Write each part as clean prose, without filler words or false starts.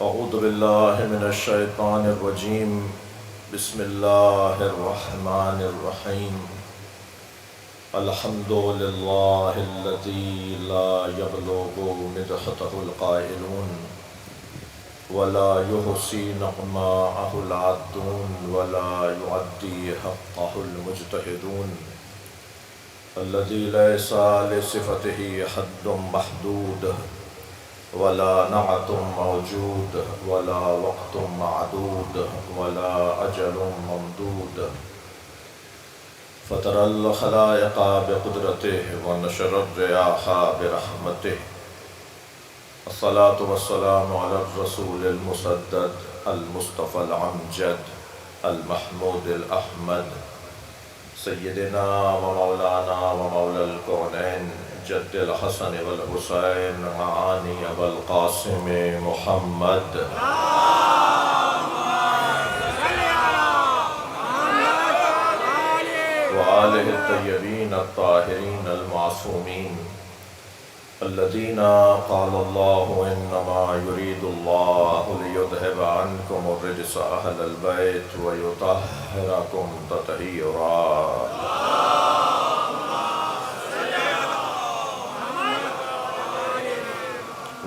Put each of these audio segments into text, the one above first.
اعوذ باللہ من الشیطان الرجیم بسم اللہ الرحمن الرحیم الحمد للہ الذی لا یبلغ مدحتہ القائلون ولا یحصی نعماءہ العادون ولا یعدی حقہ المجتہدون الذی لیس لصفتہ حد محدود ولا نعت موجود ولا وقت معدود ولا اجل ممدود فطر الخلائق بقدرته ونشر الرياح برحمته الصلاة والسلام على الرسول المسدد المصطفى العمجد المحمود الأحمد سيدنا ومولانا ومولى الكونين جد الحسن والحسين معاني أبا القاسم محمد وآله الطيبين الطاهرين المعصومين الذين قال الله إنما يريد الله ليذهب عنكم الرجس أهل البيت ويطهركم تطهيرا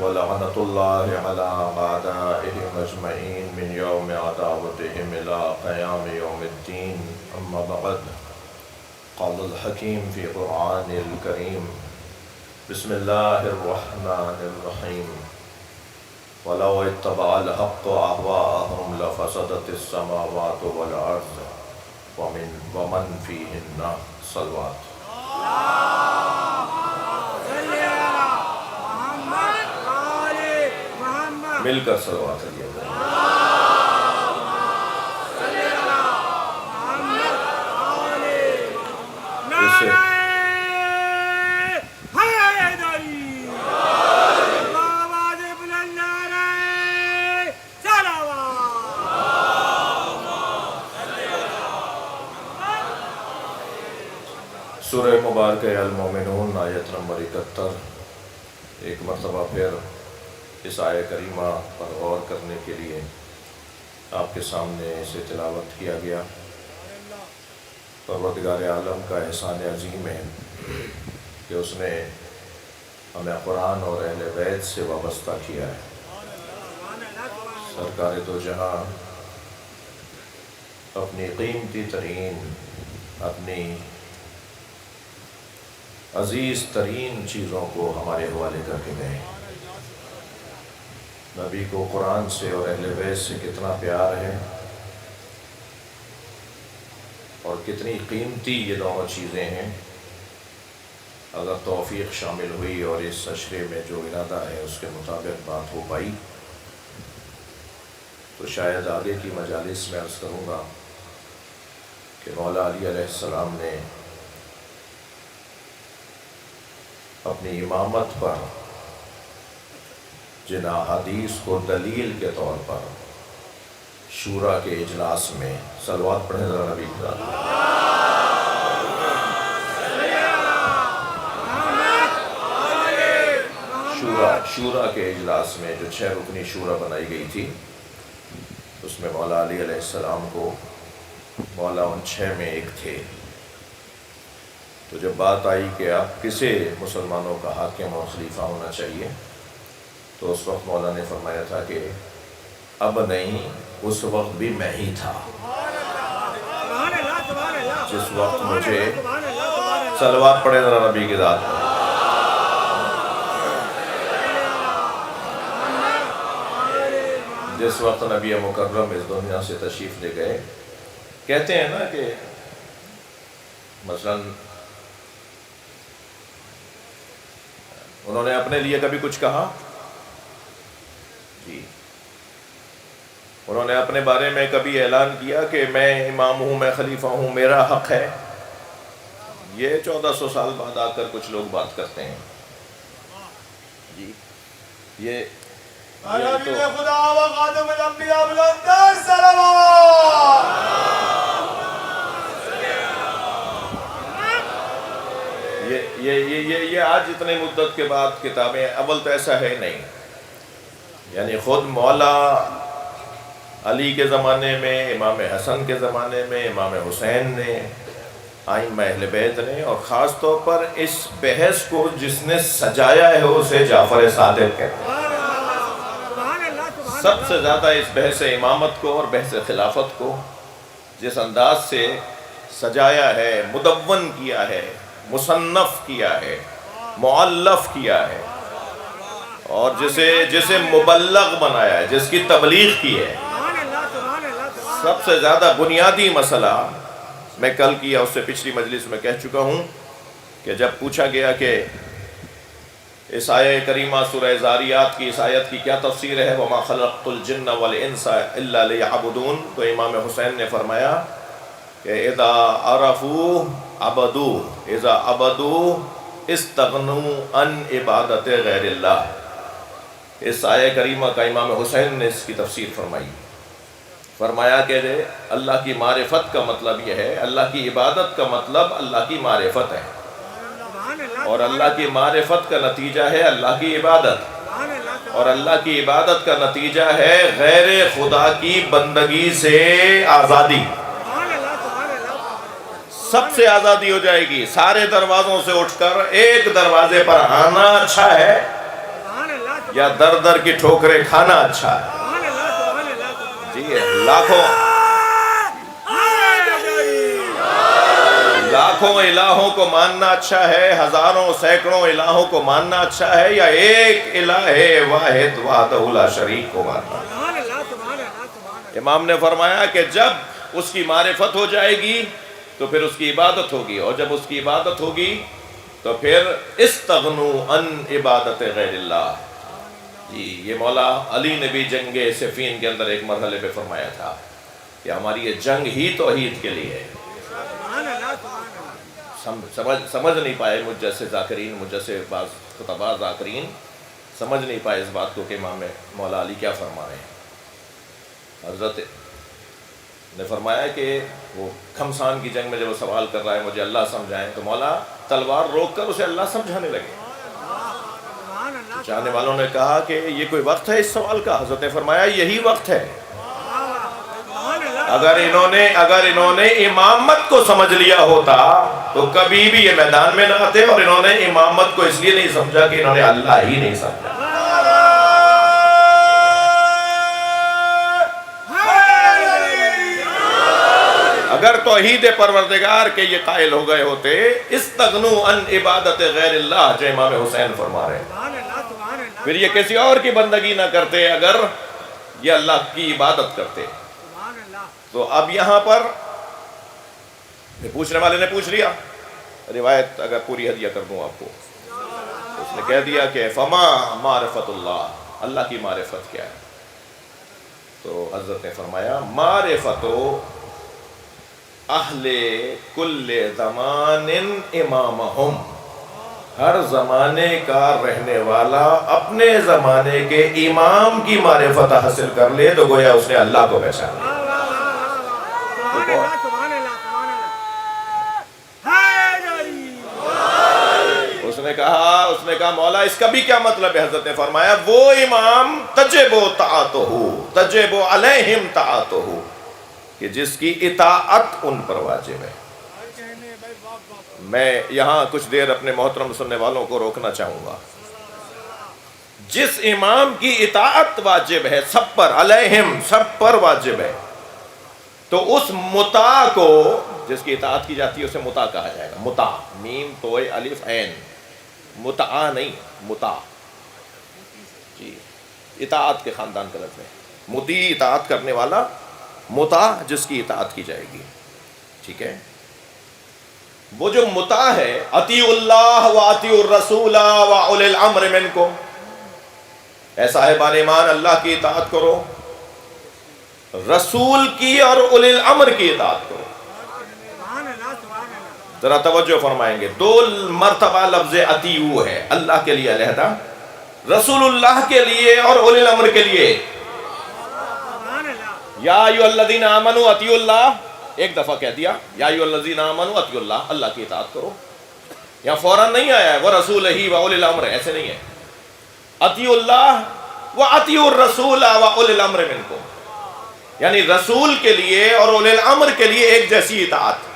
ولعنة الله على أعدائهم أجمعين من يوم عداوتهم إلى قيام يوم الدين أما بعد قال الحكيم في قرآن الكريم بسم الله الرحمن الرحيم ولو اتبع الحق أهواءهم لفسدت السماوات والأرض ومن فيهن صلوات مل کر صلوات علیہ سورہ مبارکہ المومنون آیت نمبر 71 ایک مرتبہ پھر اس آیہ کریمہ پر غور کرنے کے لیے آپ کے سامنے اسے تلاوت کیا گیا۔ پروردگار عالم کا احسان عظیم ہے کہ اس نے ہمیں قرآن اور اہل بیت سے وابستہ کیا ہے۔ سرکار دو جہاں اپنی قیمتی ترین، اپنی عزیز ترین چیزوں کو ہمارے حوالے کر کے گئے۔ نبی کو قرآن سے اور اہل بیت سے کتنا پیار ہے اور کتنی قیمتی یہ دونوں چیزیں ہیں۔ اگر توفیق شامل ہوئی اور اس عشرے میں جو ارادہ ہے اس کے مطابق بات ہو پائی تو شاید آگے کی مجالس میں عرض کروں گا کہ مولا علی علیہ السلام نے اپنی امامت پر جن احادیث کو دلیل کے طور پر شورا کے اجلاس میں صلوات پڑھیں ذرا نبی کی ذات شورا کے اجلاس میں جو 6 رکنی شورا بنائی گئی تھی اس میں مولا علی علیہ السلام کو مولا ان 6 میں ایک تھے۔ تو جب بات آئی کہ اب کسے مسلمانوں کا حاکم اور خلیفہ ہونا چاہیے تو اس وقت مولا نے فرمایا تھا کہ اب نہیں، اس وقت بھی میں ہی تھا جس وقت مجھے صلوات پڑھے ذرا نبی کی ذات پر۔ جس وقت نبی مکرم اس دنیا سے تشریف لے گئے، کہتے ہیں نا کہ مثلا انہوں نے اپنے لیے کبھی کچھ کہا جی، انہوں نے اپنے بارے میں کبھی اعلان کیا کہ میں امام ہوں، میں خلیفہ ہوں، میرا حق ہے؟ یہ 1400 سال بعد آ کر کچھ لوگ بات کرتے ہیں جی۔ یہ خدا و خاتم الانبیاء بلندر صلوات۔ یہ آج اتنے مدت کے بعد کتابیں، اول تو ایسا ہے نہیں یعنی خود مولا علی کے زمانے میں، امام حسن کے زمانے میں، امام حسین نے، ائمہ اہل بیت نے، اور خاص طور پر اس بحث کو جس نے سجایا ہے اسے جعفر صادق کہتے ہیں۔ سب سے زیادہ اس بحث امامت کو اور بحث خلافت کو جس انداز سے سجایا ہے، مدون کیا ہے، مصنف کیا ہے، مؤلف کیا ہے، اور جسے مبلغ بنایا ہے، جس کی تبلیغ کی ہے۔ سب سے زیادہ بنیادی مسئلہ میں کل کیا، اس سے پچھلی مجلس میں کہہ چکا ہوں کہ جب پوچھا گیا کہ اس آیہ کریمہ سورہ زاریات کی اس آیت کی کیا تفسیر ہے، وَمَا خَلَقْتُ الْجِنَّ وَالْإِنسَ إِلَّا لِيَعْبُدُونَ، تو امام حسین نے فرمایا کہ اذا عرفوا عبدوا، اذا عبدوا استغنوا عن عبادت غیر اللہ۔ اس آیہ کریمہ کا امام حسین نے اس کی تفسیر فرمایا کہ اللہ کی معرفت کا مطلب یہ ہے، اللہ کی عبادت کا مطلب اللہ کی معرفت ہے، اور اللہ کی معرفت کا نتیجہ ہے اللہ کی عبادت، اور اللہ کی عبادت کا نتیجہ ہے غیر خدا کی بندگی سے آزادی۔ سب سے آزادی ہو جائے گی، سارے دروازوں سے اٹھ کر ایک دروازے پر آنا اچھا ہے یا در در کی ٹھوکریں کھانا اچھا ہے؟ جی لاکھوں الہوں کو ماننا اچھا ہے، ہزاروں سینکڑوں الہوں کو ماننا اچھا ہے، یا ایک الہ واحد وحدہ لا شریک کو ماننا؟ امام نے فرمایا کہ جب اس کی معرفت ہو جائے گی تو پھر اس کی عبادت ہوگی، اور جب اس کی عبادت ہوگی تو پھر استغنوا عن عبادت غیر اللہ۔ جی یہ مولا علی نے بھی جنگ صفین کے اندر ایک مرحلے پہ فرمایا تھا کہ ہماری یہ جنگ ہی توحید کے لیے ہے۔ سمجھ نہیں پائے مجھ جیسے ذاکرین، مجھ جیسے بعض خطباء ذاکرین سمجھ نہیں پائے اس بات کو کہ امام مولا علی کیا فرما رہے ہیں۔ حضرت نے فرمایا کہ وہ کھمسان کی جنگ میں جب وہ سوال کر رہا ہے مجھے اللہ سمجھائیں، تو مولا تلوار روک کر اسے اللہ سمجھانے لگے۔ چاہنے والوں نے کہا کہ یہ کوئی وقت ہے اس سوال کا؟ حضرت نے فرمایا یہی وقت ہے۔ اگر انہوں نے امامت کو سمجھ لیا ہوتا تو کبھی بھی یہ میدان میں نہ آتے، اور انہوں نے امامت کو اس لیے نہیں سمجھا کہ انہوں نے اللہ ہی نہیں سمجھا۔ اگر توحید پروردگار کے یہ قائل ہو گئے ہوتے، استغنوا عن عبادت غیر اللہ، جو امام حسین فرما رہے ہیں، پھر یہ کسی اور کی بندگی نہ کرتے اگر یہ اللہ کی عبادت کرتے۔ تو اب یہاں پر پوچھنے والے نے پوچھ لیا، روایت اگر پوری ہدیہ کر دوں آپ کو، اس نے کہہ دیا کہ فما معرفت اللہ، اللہ کی معرفت کیا ہے؟ تو حضرت نے فرمایا معرفت اہل کل زمان امامہم، ہر زمانے کا رہنے والا اپنے زمانے کے امام کی معرفت حاصل کر لے تو گویا اس نے اللہ کو پہچانا۔ اس نے کہا مولا اس کا بھی کیا مطلب ہے؟ حضرت نے فرمایا وہ امام تجب تجب علیہم طاعتہ، کہ جس کی اطاعت ان پر واجب ہے۔ میں یہاں کچھ دیر اپنے محترم سننے والوں کو روکنا چاہوں گا۔ جس امام کی اطاعت واجب ہے سب پر، علیہم سب پر واجب ہے، تو اس مطاع کو، جس کی اطاعت کی جاتی ہے اسے مطاع کہا جائے گا۔ مطاع، میم توئے الف عین، مطاع نہیں، مطاع۔ جی اطاعت کے خاندان کا لفظ ہے، مطیع اطاعت کرنے والا، مطاع جس کی اطاعت کی جائے گی، ٹھیک ہے۔ وہ جو مطاع ہے، اطیعوا اللہ و اطیعوا الرسول و اولی الامر منکم، اے صاحبان ایمان اللہ کی اطاعت کرو، رسول کی اور اولی الامر کی اطاعت کرو۔ ذرا توجہ فرمائیں گے، دو مرتبہ لفظ اطیعوا ہے، اللہ کے لیے علیحدہ، رسول اللہ کے لیے اور اولی الامر کے لیے۔ یا ایھا الذین آمنوا اطیعوا اللہ، ایک دفعہ کہہ دیا یا ایھا الذین آمنوا اطیعوا اللہ، اللہ کی اطاعت کرو۔ یہاں فوراً نہیں آیا ہے وہ رسول ہی و اولی الامر، ایسے نہیں ہے۔ اطیعوا اللہ وَأَطِيعُوا الرَّسُولَ وَأُولِي الْأَمْرِ مِنْكُمْ، یعنی رسول کے لیے اور اولی الامر کے لیے ایک جیسی اطاعت۔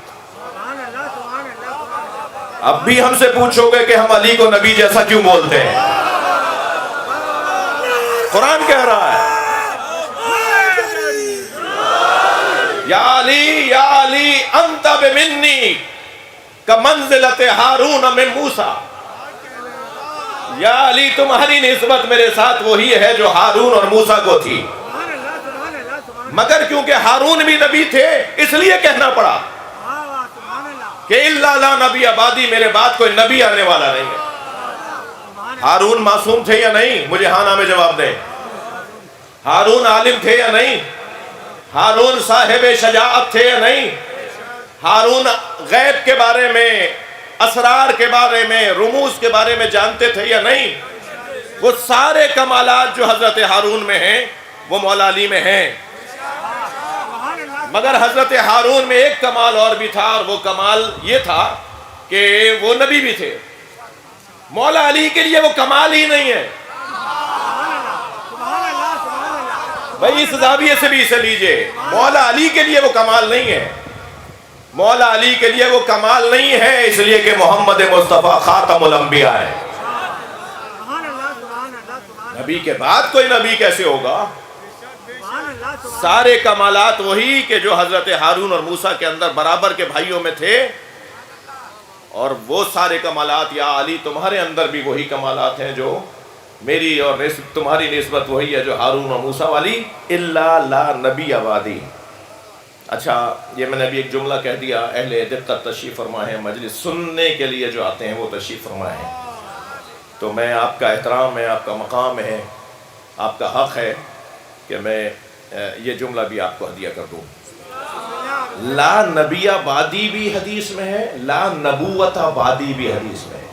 اب بھی ہم سے پوچھو گے کہ ہم علی کو نبی جیسا کیوں بولتے ہیں؟ قرآن کہہ رہا ہے یا علی انت بمنی کمنزلت ہارون من موسیٰ، یا علی تمہاری نسبت میرے ساتھ وہی ہے جو ہارون اور موسیٰ کو تھی، مگر کیونکہ ہارون بھی نبی تھے اس لیے کہنا پڑا کہ الا لا نبی بعدی، میرے بعد کوئی نبی آنے والا نہیں ہے۔ ہارون معصوم تھے یا نہیں؟ مجھے ہاں نہ میں جواب دیں۔ ہارون عالم تھے یا نہیں؟ ہارون صاحب شجاعت تھے یا نہیں؟ ہارون غیب کے بارے میں، اسرار کے بارے میں، رموز کے بارے میں جانتے تھے یا نہیں؟ وہ سارے کمالات جو حضرت ہارون میں ہیں وہ مولا علی میں ہیں، مگر حضرت ہارون میں ایک کمال اور بھی تھا، اور وہ کمال یہ تھا کہ وہ نبی بھی تھے۔ مولا علی کے لیے وہ کمال ہی نہیں ہے۔ بھائی اس زاویے سے بھی اسے لیجئے، مولا علی کے لیے وہ کمال نہیں ہے۔ مولا علی کے لیے وہ کمال نہیں ہے اس لیے کہ محمد مصطفیٰ خاتم الانبیاء ہے۔ نبی کے بعد کوئی نبی کیسے ہوگا؟ سارے کمالات وہی کہ جو حضرت ہارون اور موسیٰ کے اندر برابر کے بھائیوں میں تھے، اور وہ سارے کمالات یا علی تمہارے اندر بھی وہی کمالات ہیں جو میری اور تمہاری نسبت وہی ہے جو ہارون اور موسیٰ والی، الا لا نبی بعدی۔ اچھا یہ میں نے ابھی ایک جملہ کہہ دیا، اہل دقت تشریف فرما ہے، مجلس سننے کے لیے جو آتے ہیں وہ تشریف فرما ہے، تو میں آپ کا احترام ہے، آپ کا مقام ہے، آپ کا حق ہے کہ میں یہ جملہ بھی آپ کو ہدیہ کر دوں۔ لا نبی بعدی بھی حدیث میں ہے، لا نبوت بعدی بھی حدیث میں ہے۔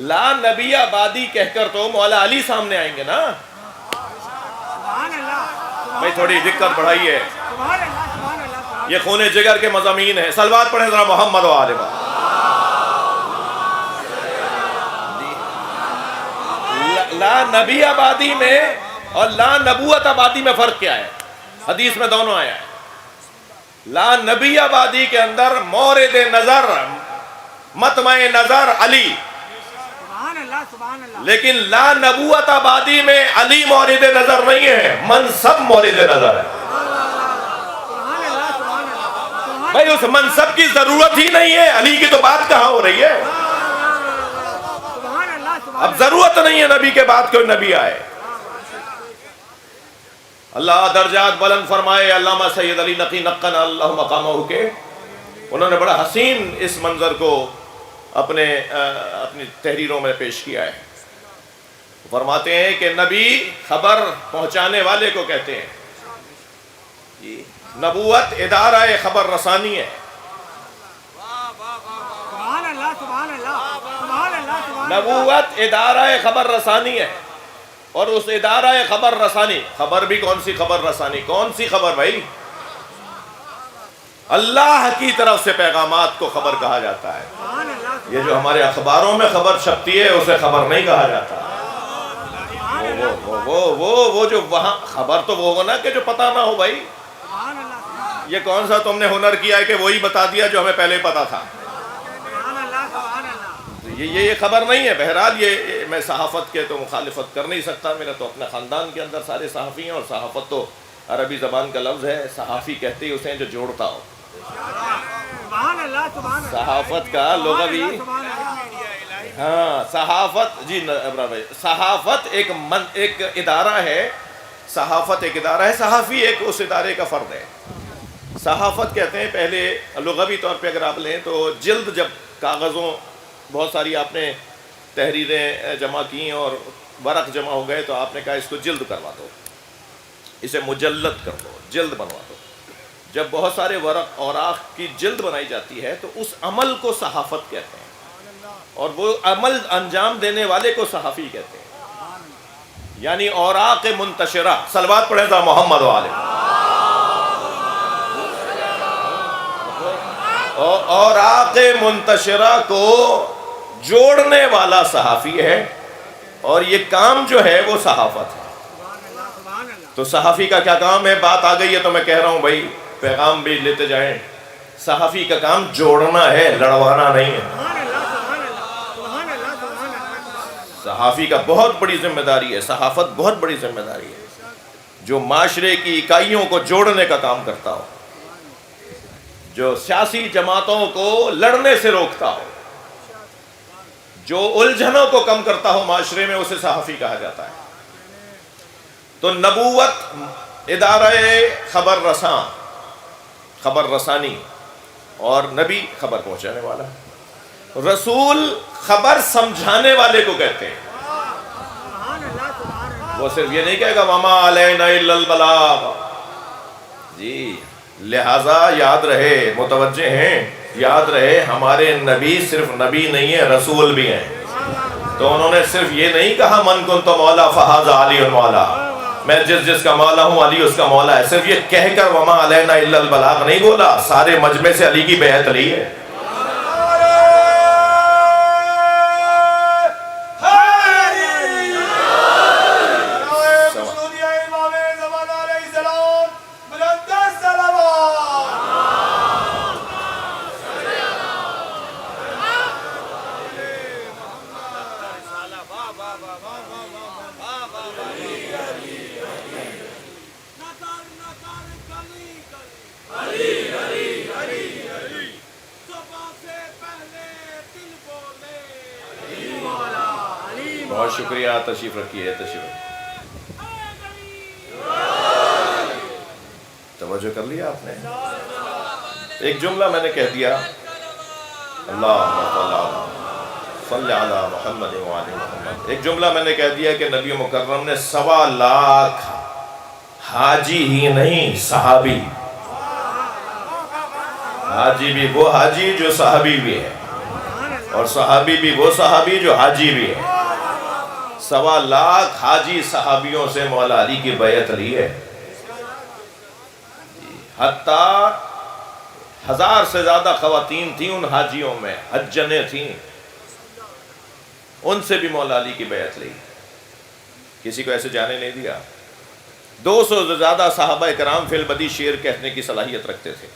لا نبی بعدی کہہ کر تو مولا علی سامنے آئیں گے نا۔ بھائی تھوڑی دقت بڑھائیے، یہ خون جگر کے مضامین ہیں۔ صلوات پڑھیں ذرا محمد و آل محمد۔ لا نبی آبادی میں اور لا نبوت آبادی میں فرق کیا ہے؟ حدیث میں دونوں آیا ہے۔ لا نبی آبادی کے اندر مورد نظر، مطمع نظر علی، لیکن لا نبوت آبادی میں علی مورد نظر نہیں ہے، منصب مورد نظر ہے۔ بھائی اس منصب کی ضرورت ہی نہیں ہے، علی کی تو بات کہاں ہو رہی ہے؟ اب ضرورت نہیں ہے نبی کے بعد کوئی نبی آئے۔ اللہ درجات بلند فرمائے۔ علامہ سید علی نقی نقن اللہ مقامہ کے انہوں نے بڑا حسین اس منظر کو اپنی تحریروں میں پیش کیا ہے۔ فرماتے ہیں کہ نبی خبر پہنچانے والے کو کہتے ہیں، نبوت ادارہ خبر رسانی ہے۔ نبوت ادارہ خبر رسانی ہے، اور اس ادارہ خبر رسانی، خبر بھی کون سی خبر رسانی؟ کون سی خبر بھائی؟ اللہ کی طرف سے پیغامات کو خبر کہا جاتا ہے۔ یہ جو ہمارے اخباروں میں خبر چھپتی ہے اسے خبر نہیں کہا جاتا۔ وہ جو وہاں خبر تو وہ ہونا کہ جو پتہ نہ ہو بھائی۔ یہ کون سا تم نے ہنر کیا ہے کہ وہی بتا دیا جو ہمیں پہلے پتا تھا؟ یہ خبر نہیں ہے۔ بہرحال یہ میں صحافت کے تو مخالفت کر نہیں سکتا، میرا تو اپنے خاندان کے اندر سارے صحافی ہیں، اور صحافت تو عربی زبان کا لفظ ہے، صحافی کہتے ہی اسے جو جوڑتا ہو۔ صحافت کا لغوی، ہاں صحافت، جی بھائی، صحافت ایک ادارہ ہے، صحافت ایک ادارہ ہے، صحافی ایک اس ادارے کا فرد ہے۔ صحافت کہتے ہیں پہلے لغوی طور پہ اگر آپ لیں تو جلد، جب کاغذوں بہت ساری آپ نے تحریریں جمع کی اور ورق جمع ہو گئے تو آپ نے کہا اس کو جلد کروا دو، اسے مجلد کر دو، جلد بنوا دو۔ جب بہت سارے ورق اوراق کی جلد بنائی جاتی ہے تو اس عمل کو صحافت کہتے ہیں، اور وہ عمل انجام دینے والے کو صحافی کہتے ہیں، یعنی اوراق منتشرہ۔ صلوات پڑھیں ذرا محمد و آل محمد۔ اوراق منتشرہ کو جوڑنے والا صحافی ہے، اور یہ کام جو ہے وہ صحافت ہے. تو صحافی کا کیا کام ہے؟ بات آ گئی ہے تو میں کہہ رہا ہوں بھائی پیغام بھی لیتے جائیں. صحافی کا کام جوڑنا ہے، لڑوانا نہیں ہے. صحافی کا بہت بڑی ذمہ داری ہے، صحافت بہت بڑی ذمہ داری ہے جو معاشرے کی اکائیوں کو جوڑنے کا کام کرتا ہو، جو سیاسی جماعتوں کو لڑنے سے روکتا ہو، جو الجھنوں کو کم کرتا ہو معاشرے میں، اسے صحافی کہا جاتا ہے. تو نبوت ادارہ خبر رساں، خبر رسانی، اور نبی خبر پہنچانے والا. رسول خبر سمجھانے والے کو کہتے ہیں. وہ صرف یہ نہیں کہے گا وما علینا الا البلاغ. جی لہٰذا یاد رہے، متوجہ ہیں، یاد رہے ہمارے نبی صرف نبی نہیں ہیں، رسول بھی ہیں. تو انہوں نے صرف یہ نہیں کہا من کنت مولا فہذا علی مولا، میں جس کا مولا ہوں علی اس کا مولا ہے. صرف یہ کہہ کر وما علینا الا البلاغ نہیں بولا، سارے مجمع سے علی کی بیعت لی ہے. بہت شکریہ، تشریف رکھیے، تشریف رکھیے. توجہ کر لیا آپ نے؟ ایک جملہ میں نے کہہ دیا، اللہم صلی علی محمد وعلی محمد. ایک جملہ میں نے کہہ دیا کہ نبی مکرم نے 1.25 لاکھ حاجی ہی نہیں، صحابی. حاجی بھی وہ حاجی جو صحابی بھی ہے، اور صحابی بھی وہ صحابی جو حاجی بھی ہے. 1.25 لاکھ حاجی صحابیوں سے مولا علی کی بیعت لی ہے. حتیٰ 1000 سے زیادہ خواتین تھیں ان حاجیوں میں، حجنیں تھیں، ان سے بھی مولا علی کی بیعت لی. کسی کو ایسے جانے نہیں دیا. 200 سے زیادہ صحابہ کرام فی البدی شعر کہنے کی صلاحیت رکھتے تھے.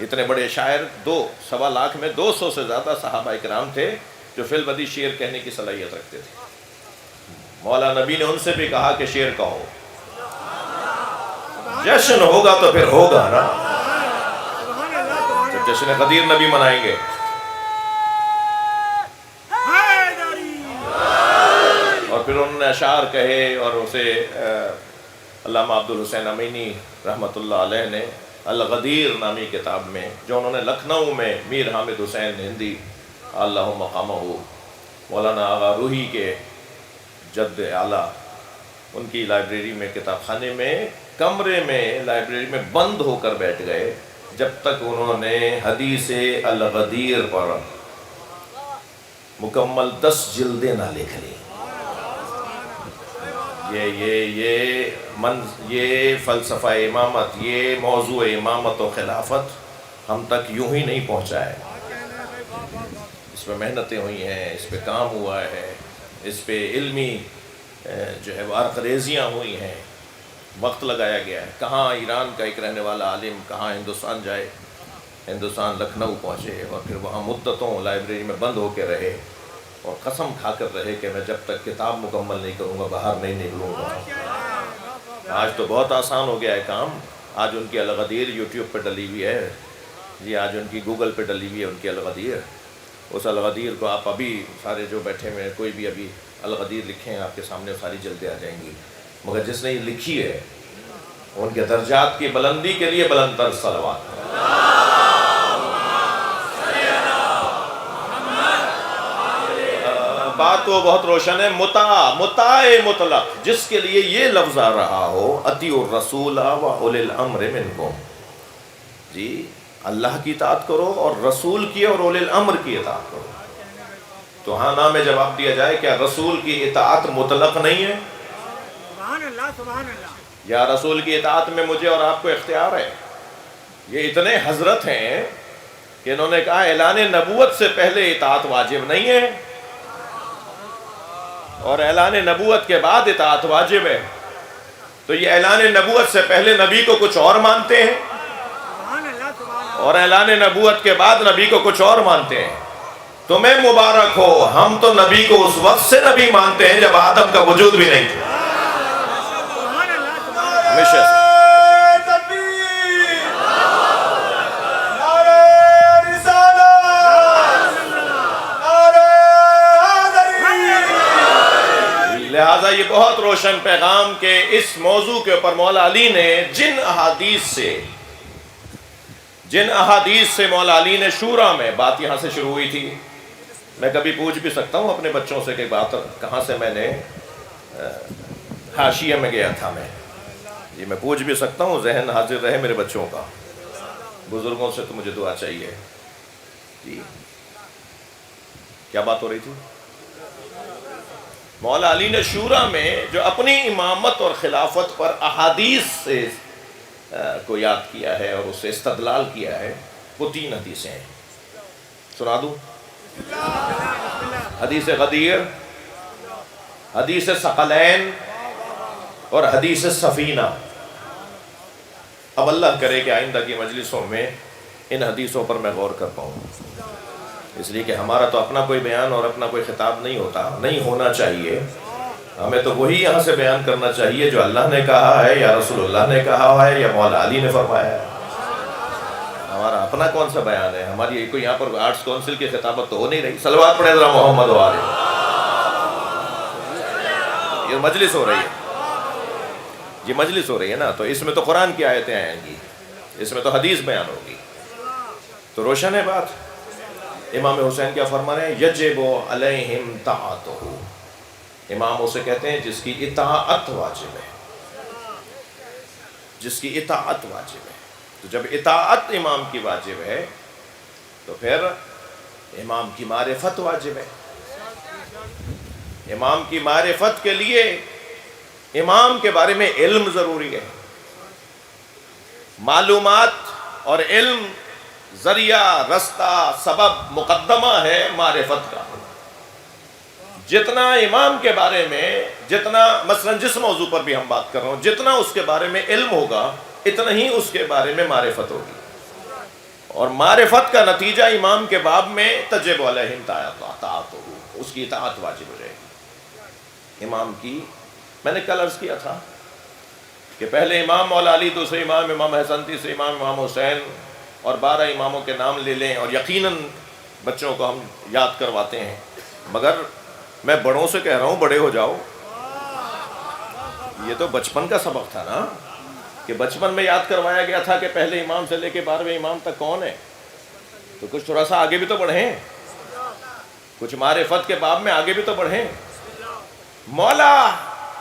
اتنے بڑے شاعر، 2.25 لاکھ میں 200 سے زیادہ صحابہ کرام تھے جو فی البدی شعر کہنے کی صلاحیت رکھتے تھے. مولا نبی نے ان سے بھی کہا کہ شعر کہو. جشن ہوگا تو پھر ہوگا نا، تو جشن غدیر نبی منائیں گے. اور پھر انہوں نے اشعار کہے، اور اسے علامہ عبدالحسین امینی رحمۃ اللہ علیہ نے الغدیر نامی کتاب میں، جو انہوں نے لکھنؤ میں میر حامد حسین ہندی اللہ مقامہ، مولانا آغا روحی کے جد اعلیٰ، ان کی لائبریری میں، کتاب خانے میں، کمرے میں، لائبریری میں بند ہو کر بیٹھ گئے جب تک انہوں نے حدیث الغدیر پر مکمل 10 جلدیں نہ لکھ لی. یہ فلسفہ امامت، یہ موضوع امامت و خلافت ہم تک یوں ہی نہیں پہنچا ہے. اس پہ محنتیں ہوئی ہیں، اس پہ کام ہوا ہے، اس پہ علمی جو ہے عرق ریزیاں ہوئی ہیں، وقت لگایا گیا ہے. کہاں ایران کا ایک رہنے والا عالم کہاں ہندوستان جائے، ہندوستان لکھنؤ پہنچے، اور پھر وہاں مدتوں لائبریری میں بند ہو کے رہے، اور قسم کھا کر رہے کہ میں جب تک کتاب مکمل نہیں کروں گا باہر نہیں نکلوں گا. آج تو بہت آسان ہو گیا ہے کام. آج ان کی الغدیر یوٹیوب پہ ڈلی ہوئی ہے. جی آج ان کی گوگل پہ ڈلی ہوئی ہے ان کی الغدیر. اس الغدیر کو آپ ابھی سارے جو بیٹھے ہوئے ہیں، کوئی بھی ابھی الغدیر لکھیں، آپ کے سامنے ساری جلدیں آ جائیں گی. مگر جس نے یہ لکھی ہے ان کے درجات کی بلندی کے لیے بلند تر صلوات. بات تو بہت روشن ہے. مطاع مطلق، جس کے لیے یہ لفظ آ رہا ہو اطیعوا الرسول و اولی الامر منکم. جی اللہ کی اطاعت کرو اور رسول کی اور اولی الامر کی اطاعت کرو. تو ہاں نام میں جواب دیا جائے کیا رسول کی اطاعت مطلق نہیں ہے؟ سبحان اللہ سبحان اللہ. یا رسول کی اطاعت میں مجھے اور آپ کو اختیار ہے؟ یہ اتنے حضرت ہیں کہ انہوں نے کہا اعلان نبوت سے پہلے اطاعت واجب نہیں ہے. اور اعلان نبوت کے بعد اطاعت واجب ہے، تو یہ اعلان نبوت سے پہلے نبی کو کچھ اور مانتے ہیں، سبحان اللہ سبحان اللہ. اور اعلان نبوت کے بعد نبی کو کچھ اور مانتے ہیں. تمہیں مبارک ہو، ہم تو نبی کو اس وقت سے نبی مانتے ہیں جب آدم کا وجود بھی نہیں تھا. سبحان اللہ سبحان اللہ. ہمیشہ سے. لہٰذا یہ بہت روشن پیغام کہ اس موضوع کے اوپر مولا علی نے جن احادیث سے مولا علی نے شورا میں، بات یہاں سے شروع ہوئی تھی. میں کبھی پوچھ بھی سکتا ہوں اپنے بچوں سے کہ بات کہاں سے میں نے حاشیے میں گیا تھا میں پوچھ بھی سکتا ہوں، ذہن حاضر رہے میرے بچوں کا. بزرگوں سے تو مجھے دعا چاہیے. جی کیا بات ہو رہی تھی؟ مولا علی نے شورا میں جو اپنی امامت اور خلافت پر احادیث سے کو یاد کیا ہے اور اس سے استدلال کیا ہے، وہ 3 حدیثیں ہیں. سنا دوں؟ حدیث غدیر، حدیث ثقلین اور حدیث سفینہ. اب اللہ کرے کہ آئندہ کی مجلسوں میں ان حدیثوں پر میں غور کر پاؤں، اس لیے کہ ہمارا تو اپنا کوئی بیان اور اپنا کوئی خطاب نہیں ہونا چاہیے. ہمیں تو وہی یہاں سے بیان کرنا چاہیے جو اللہ نے کہا ہے یا رسول اللہ نے کہا ہے یا مولا علی نے فرمایا ہے. ہمارا اپنا کون سا بیان ہے؟ ہماری کوئی یہاں پر آرٹس کونسل کی خطابت تو ہو نہیں رہی. صلوات پڑھیں ذرا محمد و آلہ. یہ مجلس ہو رہی ہے، یہ مجلس ہو رہی ہے نا، تو اس میں تو قرآن کی آیتیں آئیں گی، اس میں تو حدیث بیان ہوگی. تو روشن ہے بات. امام حسین کیا فرما رہے ہیں؟ یجب علیہم طاعتہ. امام اسے کہتے ہیں جس کی اطاعت واجب ہے، جس کی اطاعت واجب ہے. تو جب اطاعت امام کی واجب ہے تو پھر امام کی معرفت واجب ہے. امام کی معرفت کے لیے امام کے بارے میں علم ضروری ہے. معلومات اور علم ذریعہ، رستہ، سبب، مقدمہ ہے معرفت کا. جتنا امام کے بارے میں، جتنا مثلا جس موضوع پر بھی ہم بات کر رہے ہوں، جتنا اس کے بارے میں علم ہوگا اتنا ہی اس کے بارے میں معرفت ہوگی. اور معرفت کا نتیجہ امام کے باب میں تجب علیہم طاعتہ، اس کی اطاعت واجب ہو جائے گی. امام کی میں نے کل عرض کیا تھا کہ پہلے امام مولا علی، دوسرے امام امام حسن، تیسرے امام امام حسین، اور 12 اماموں کے نام لے لیں اور یقیناً بچوں کو ہم یاد کرواتے ہیں. مگر میں بڑوں سے کہہ رہا ہوں بڑے ہو جاؤ. یہ تو بچپن کا سبق تھا نا، کہ بچپن میں یاد کروایا گیا تھا کہ پہلے امام سے لے کے 12ویں امام تک کون ہے. تو کچھ تھوڑا سا آگے بھی تو بڑھیں، کچھ معرفت کے باب میں آگے بھی تو بڑھیں. مولا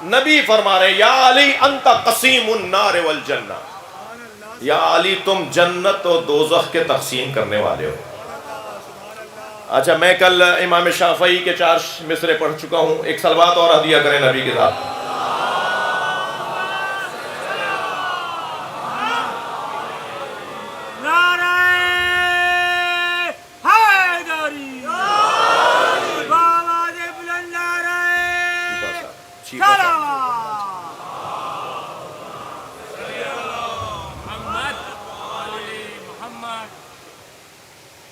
نبی فرما رہے یا علی انت قسیم النار والجنہ، یا علی تم جنت و دوزخ کے تقسیم کرنے والے ہو. اچھا میں کل امام شافعی کے 4 مصرے پڑھ چکا ہوں. ایک صلوات اور ہدیہ کریں نبی کے ساتھ. نعرہ حیدری، بآواز بلند نعرہ صلوات.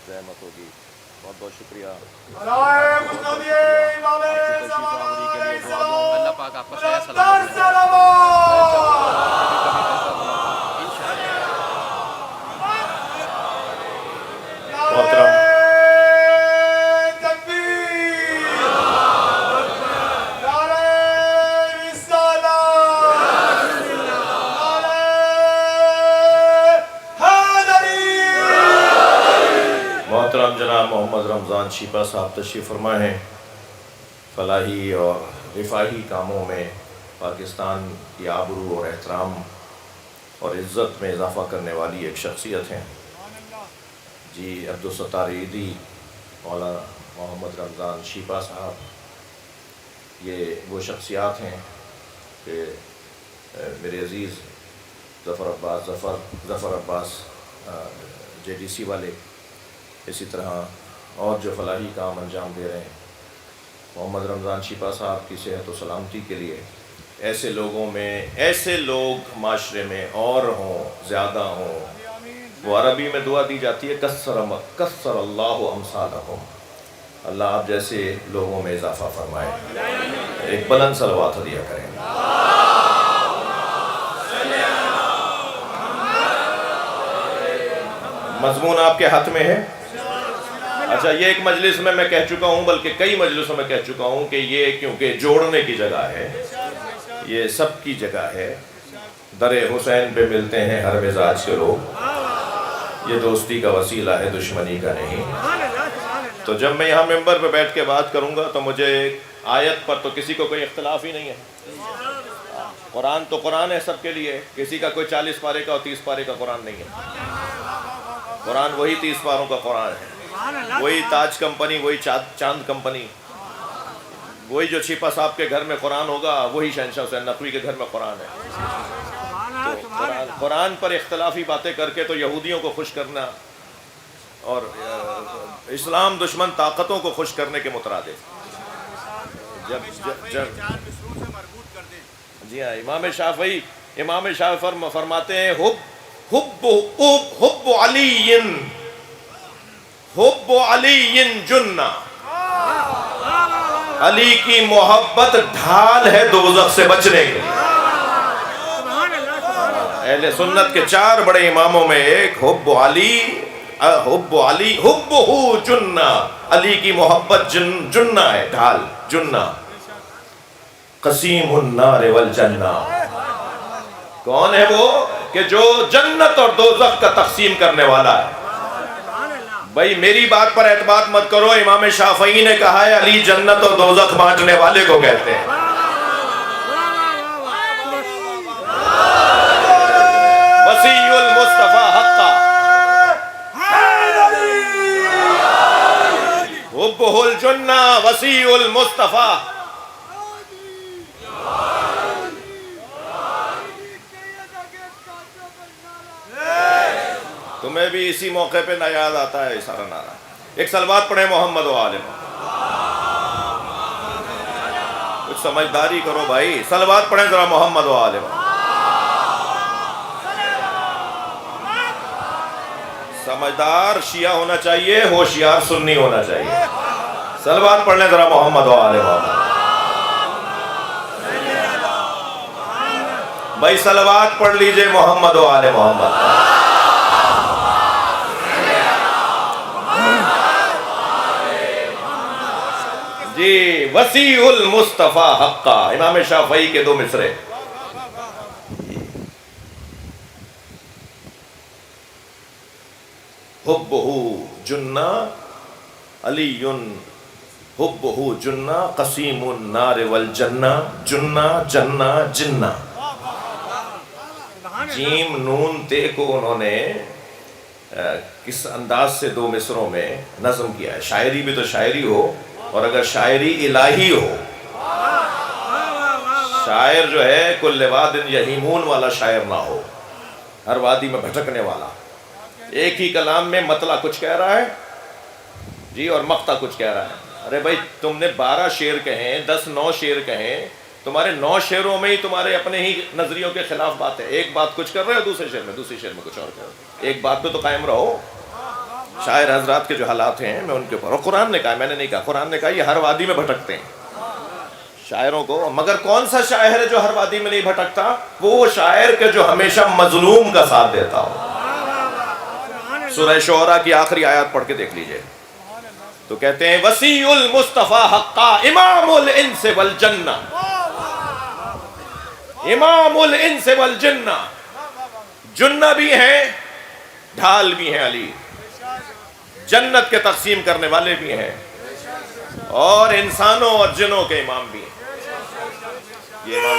رحمت ہوگی. بہت بہت شکریہ. اللہ پاک آپ کا خیر سلامت. محترم محترم جناب محمد رمضان شیپا صاحب تشریف فرمائے ہیں. فلاحی اور رفاہی کاموں میں پاکستان کی آبرو اور احترام اور عزت میں اضافہ کرنے والی ایک شخصیت ہیں. جی عبدالستار عیدی، مولانا محمد رمضان شیپا صاحب، یہ وہ شخصیات ہیں کہ میرے عزیز ظفر عباس JDC والے، اسی طرح اور جو فلاحی کام انجام دے رہے ہیں محمد رمضان شیپا صاحب کی صحت و سلامتی کے لیے ایسے لوگوں میں، ایسے لوگ معاشرے میں اور ہوں، زیادہ ہوں. وہ عربی میں دعا دی جاتی ہے کثر اللہ امثالہم، اللہ آپ جیسے لوگوں میں اضافہ فرمائے. ایک بلند صلوات دیا کریں. مضمون آپ کے ہاتھ میں ہے. اچھا، یہ ایک مجلس میں کہہ چکا ہوں، بلکہ کئی مجلسوں میں کہہ چکا ہوں کہ یہ کیونکہ جوڑنے کی جگہ ہے، یہ سب کی جگہ ہے. در حسین پہ ملتے ہیں ہر مزاج کے لوگ، یہ دوستی کا وسیلہ ہے، دشمنی کا نہیں. تو جب میں یہاں ممبر پہ بیٹھ کے بات کروں گا تو مجھے آیت پر تو کسی کو کوئی اختلاف ہی نہیں ہے. قرآن تو قرآن ہے سب کے لیے، کسی کا کوئی 40 پارے کا اور 30 پارے کا قرآن نہیں ہے. قرآن وہی 30 پاروں کا قرآن ہے، وہی تاج کمپنی، وہی چاند کمپنی، وہی جو چھیپا صاحب کے گھر میں قرآن ہوگا وہی شہنشاہ حسین نقوی کے گھر میں قرآن ہے. تو قرآن پر اختلافی باتیں کر کے تو یہودیوں کو خوش کرنا اور اسلام دشمن طاقتوں کو خوش کرنے کے مترادف. جی ہاں، امام شافعی فرماتے ہیں حب علی جنہ، علی کی محبت ڈھال ہے دوزخ سے بچنے کے. اہل سنت کے 4 بڑے اماموں میں ایک حب جنہ، علی کی محبت جنہ ہے، ڈھال، جنہ. قسیم النار والجنہ، کون ہے وہ کہ جو جنت اور دوزخ کا تقسیم کرنے والا ہے. بھائی میری بات پر اعتماد مت کرو، امام شافعی نے کہا ہے علی جنت اور دوزخ بانٹنے والے کو کہتے ہیں. وسیع المصطفیٰ حقا، حبہ الجنہ وسیع المصطفیٰ. تمہیں بھی اسی موقع پہ نہ یاد آتا ہے سارا نعرہ. ایک صلوات پڑھیں محمد و آل محمد. کچھ سمجھداری کرو بھائی، صلوات پڑھیں ذرا محمد و آل محمد. سمجھدار شیعہ ہونا چاہیے، ہوشیار سنی ہونا چاہیے. صلوات پڑھ لیں ذرا محمد و آل محمد. بھائی صلوات پڑھ لیجئے محمد و آل محمد. جی، وسیع المصطفیٰ حقا، امام شافعی کے 2 مصرے. حبہ جنہ علی، حبہ جنہ قسیم النار والجنہ. جنہ جنہ جنہ، جیم نون تے کو انہوں نے کس انداز سے 2 مصروں میں نظم کیا ہے. شاعری بھی تو شاعری ہو، اور اگر شاعری الہی ہو، شاعر جو ہے کل واد یہیمون والا شاعر نہ ہو، ہر وادی میں بھٹکنے والا. ایک ہی کلام میں مطلع کچھ کہہ رہا ہے جی اور مقطع کچھ کہہ رہا ہے. ارے بھائی تم نے 12 شعر کہیں، 9 شعر کہیں، تمہارے 9 شعروں میں ہی تمہارے اپنے ہی نظریوں کے خلاف بات ہے. ایک بات کچھ کر رہے ہو، دوسرے شعر میں کچھ اور کر رہے ہو. ایک بات پہ تو قائم رہو. شاعر حضرات کے جو حالات ہیں میں ان کے اوپر، اور قرآن نے کہا، میں نے نہیں کہا، قرآن نے کہا یہ ہر وادی میں بھٹکتے ہیں شاعروں کو. مگر کون سا شاعر ہے جو ہر وادی میں نہیں بھٹکتا؟ وہ شاعر کے جو ہمیشہ مظلوم کا ساتھ دیتا ہو. سورہ شعراء کی آخری آیات پڑھ کے دیکھ لیجئے تو کہتے ہیں وسیع المصطفیٰ حقا امام الانس والجنہ. امام الانس والجنہ، جنہ بھی ہیں، ڈھال بھی ہیں علی، جنت کے تقسیم کرنے والے بھی ہیں، اور انسانوں اور جنوں کے امام بھی ہیں. یہ امام